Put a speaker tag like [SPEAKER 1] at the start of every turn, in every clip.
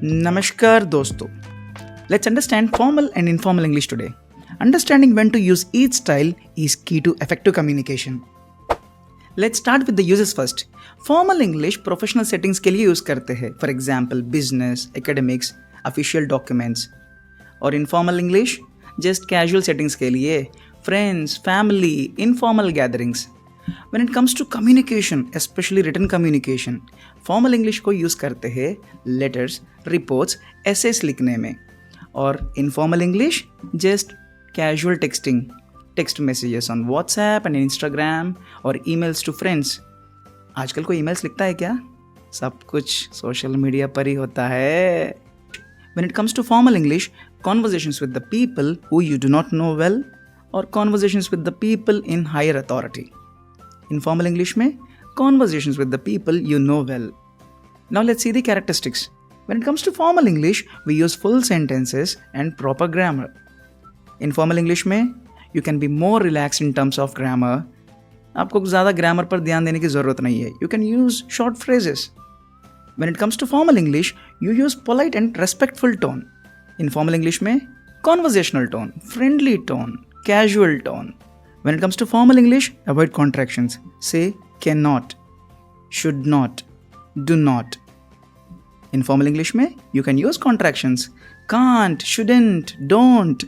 [SPEAKER 1] Namaskar dosto. Let's understand formal and informal English today. Understanding when to use each style is key to effective communication. Let's start with the uses first. Formal English professional settings के लिए use करते हैं. For example, business, academics, official documents. और informal English just casual settings के लिए friends, family, informal gatherings. When it comes to communication, especially written communication, formal English को use करते हैं letters, reports, essays लिखने में. और informal English just casual texting, text messages on WhatsApp and Instagram और emails to friends. आजकल कोई emails लिखता है क्या? सब कुछ सोशल मीडिया पर ही होता है. When it comes to formal English, conversations with the people who you do not know well or conversations with the people in higher authority. Informal English में conversations with the people you know well. Now let's see the characteristics. When it comes to formal English, we use full sentences and proper grammar. In formal English में you can be more relaxed in terms of grammar. आपको ज़्यादा grammar पर ध्यान देने की ज़रूरत नहीं है. You can use short phrases. When it comes to formal English, you use polite and respectful tone. In formal English में conversational tone, friendly tone, casual tone. When it comes to formal English, avoid contractions. Say cannot, should not, do not. In formal English में you can use contractions. Can't, shouldn't, don't.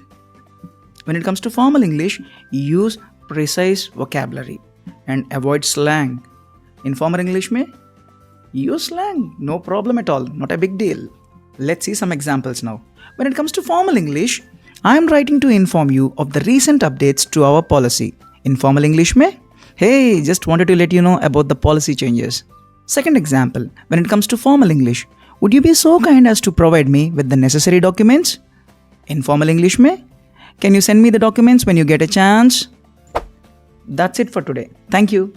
[SPEAKER 1] When it comes to formal English, use precise vocabulary and avoid slang. In formal English में use slang, no problem at all, not a big deal. Let's see some examples now. When it comes to formal English, I am writing to inform you of the recent updates to our policy. In formal English में, hey, just wanted to let you know about the policy changes. Second example, when it comes to formal English, would you be so kind as to provide me with the necessary documents? In formal English में, can you send me the documents when you get a chance? That's it for today. Thank you.